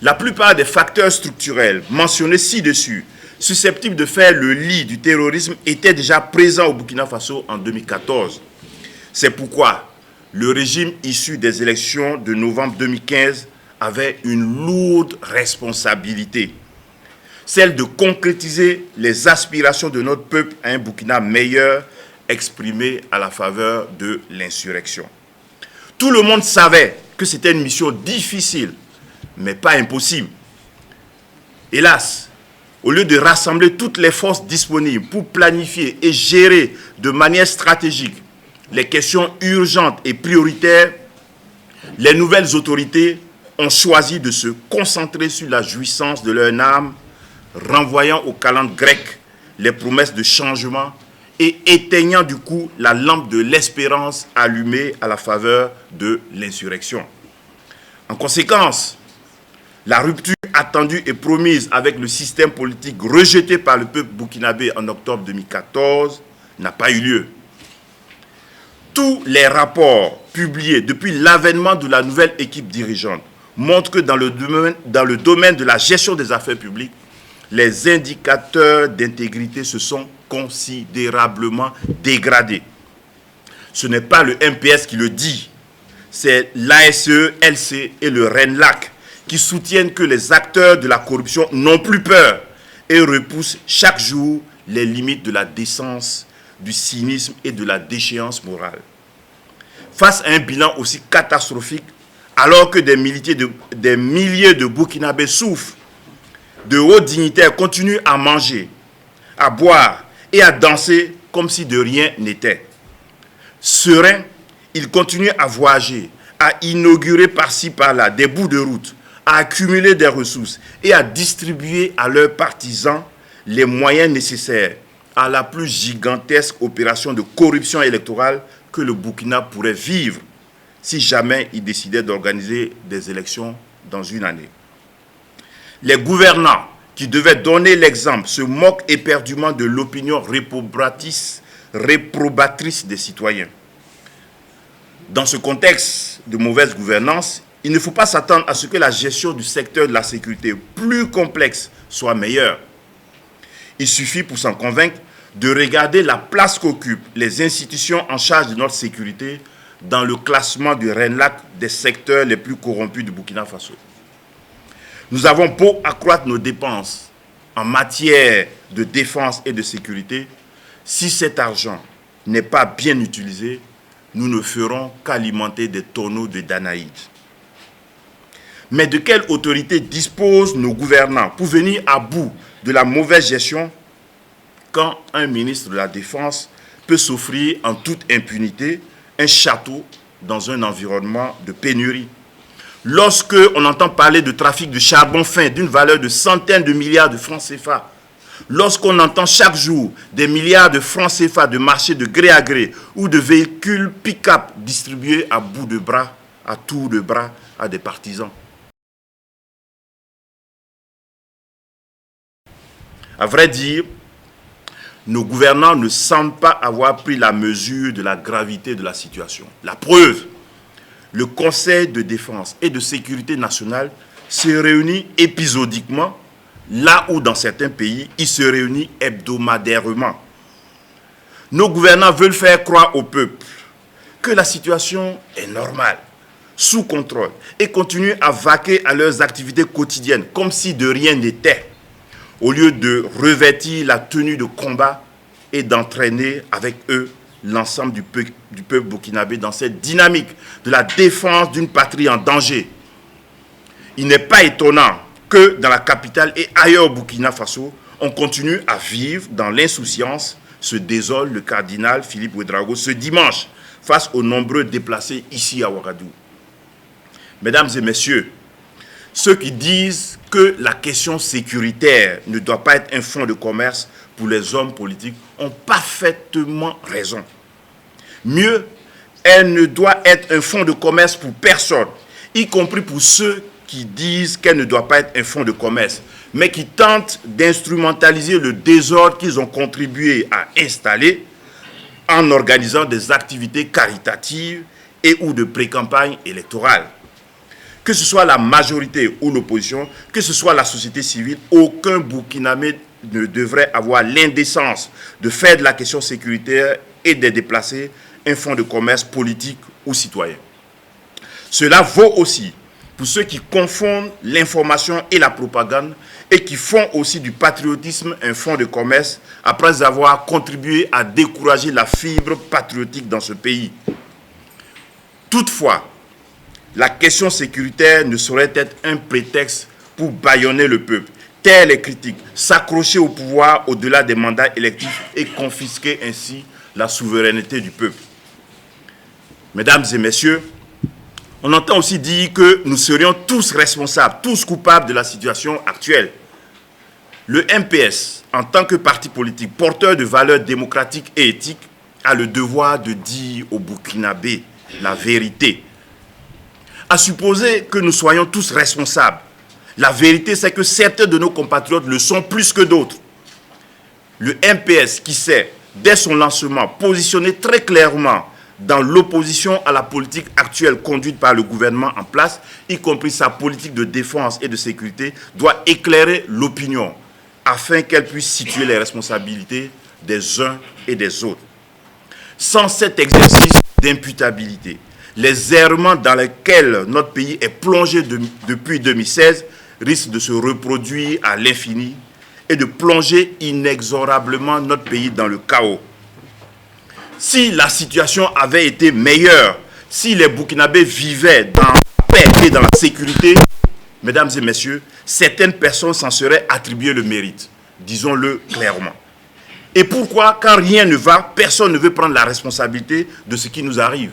La plupart des facteurs structurels mentionnés ci-dessus, susceptibles de faire le lit du terrorisme, étaient déjà présents au Burkina Faso en 2014. C'est pourquoi le régime issu des élections de novembre 2015 avait une lourde responsabilité, celle de concrétiser les aspirations de notre peuple à un Burkina meilleur, exprimé à la faveur de l'insurrection. Tout le monde savait que c'était une mission difficile, mais pas impossible. Hélas, au lieu de rassembler toutes les forces disponibles pour planifier et gérer de manière stratégique les questions urgentes et prioritaires, les nouvelles autorités ont choisi de se concentrer sur la jouissance de leur âme, renvoyant aux calendes grecques les promesses de changement et éteignant du coup la lampe de l'espérance allumée à la faveur de l'insurrection. En conséquence, la rupture attendue et promise avec le système politique rejeté par le peuple burkinabé en octobre 2014 n'a pas eu lieu. Tous les rapports publiés depuis l'avènement de la nouvelle équipe dirigeante montrent que dans le domaine de la gestion des affaires publiques, les indicateurs d'intégrité se sont considérablement dégradés. Ce n'est pas le MPS qui le dit, c'est l'ASE, LC et le RENLAC qui soutiennent que les acteurs de la corruption n'ont plus peur et repoussent chaque jour les limites de la décence, du cynisme et de la déchéance morale. Face à un bilan aussi catastrophique, alors que des milliers de Burkinabés souffrent, de hauts dignitaires continuent à manger, à boire et à danser comme si de rien n'était. Sereins, ils continuent à voyager, à inaugurer par-ci par-là des bouts de route, à accumuler des ressources et à distribuer à leurs partisans les moyens nécessaires à la plus gigantesque opération de corruption électorale que le Burkina pourrait vivre si jamais il décidait d'organiser des élections dans une année. Les gouvernants qui devaient donner l'exemple se moquent éperdument de l'opinion réprobatrice des citoyens. Dans ce contexte de mauvaise gouvernance, il ne faut pas s'attendre à ce que la gestion du secteur de la sécurité, plus complexe, soit meilleure. Il suffit pour s'en convaincre de regarder la place qu'occupent les institutions en charge de notre sécurité dans le classement du RENLAC des secteurs les plus corrompus du Burkina Faso. Nous avons beau accroître nos dépenses en matière de défense et de sécurité, si cet argent n'est pas bien utilisé, nous ne ferons qu'alimenter des tonneaux de Danaïdes. Mais de quelle autorité disposent nos gouvernants pour venir à bout de la mauvaise gestion quand un ministre de la Défense peut s'offrir en toute impunité un château dans un environnement de pénurie? Lorsque on entend parler de trafic de charbon fin d'une valeur de centaines de milliards de francs CFA, lorsqu'on entend chaque jour des milliards de francs CFA de marché de gré à gré ou de véhicules pick-up distribués à bout de bras, à tour de bras, à des partisans. À vrai dire, nos gouvernants ne semblent pas avoir pris la mesure de la gravité de la situation. La preuve, le Conseil de défense et de sécurité nationale se réunit épisodiquement, là où dans certains pays, il se réunit hebdomadairement. Nos gouvernants veulent faire croire au peuple que la situation est normale, sous contrôle, et continuent à vaquer à leurs activités quotidiennes, comme si de rien n'était, au lieu de revêtir la tenue de combat et d'entraîner avec eux l'ensemble du peuple burkinabé dans cette dynamique de la défense d'une patrie en danger. Il n'est pas étonnant que dans la capitale et ailleurs au Burkina Faso, on continue à vivre dans l'insouciance, se désole le cardinal Philippe Ouédraogo ce dimanche face aux nombreux déplacés ici à Ouagadougou. Mesdames et messieurs, ceux qui disent que la question sécuritaire ne doit pas être un fonds de commerce pour les hommes politiques ont parfaitement raison. Mieux, elle ne doit être un fonds de commerce pour personne, y compris pour ceux qui disent qu'elle ne doit pas être un fonds de commerce, mais qui tentent d'instrumentaliser le désordre qu'ils ont contribué à installer en organisant des activités caritatives et ou de pré-campagne électorale. que ce soit la majorité ou l'opposition, que ce soit la société civile, aucun Burkinabé ne devrait avoir l'indécence de faire de la question sécuritaire et de déplacer un fonds de commerce politique ou citoyen. Cela vaut aussi pour ceux qui confondent l'information et la propagande et qui font aussi du patriotisme un fonds de commerce après avoir contribué à décourager la fibre patriotique dans ce pays. Toutefois, la question sécuritaire ne saurait être un prétexte pour bâillonner le peuple, taire les critiques, s'accrocher au pouvoir au-delà des mandats électifs et confisquer ainsi la souveraineté du peuple. Mesdames et messieurs, on entend aussi dire que nous serions tous responsables, tous coupables de la situation actuelle. Le MPS, en tant que parti politique porteur de valeurs démocratiques et éthiques, a le devoir de dire aux Burkinabés la vérité. À supposer que nous soyons tous responsables, la vérité c'est que certains de nos compatriotes le sont plus que d'autres. Le MPS qui s'est, dès son lancement, positionné très clairement dans l'opposition à la politique actuelle conduite par le gouvernement en place, y compris sa politique de défense et de sécurité, doit éclairer l'opinion afin qu'elle puisse situer les responsabilités des uns et des autres. Sans cet exercice d'imputabilité, les errements dans lesquels notre pays est plongé depuis 2016 risquent de se reproduire à l'infini et de plonger inexorablement notre pays dans le chaos. Si la situation avait été meilleure, si les Burkinabés vivaient dans la paix et dans la sécurité, mesdames et messieurs, certaines personnes s'en seraient attribué le mérite, disons-le clairement. Et pourquoi, quand rien ne va, personne ne veut prendre la responsabilité de ce qui nous arrive?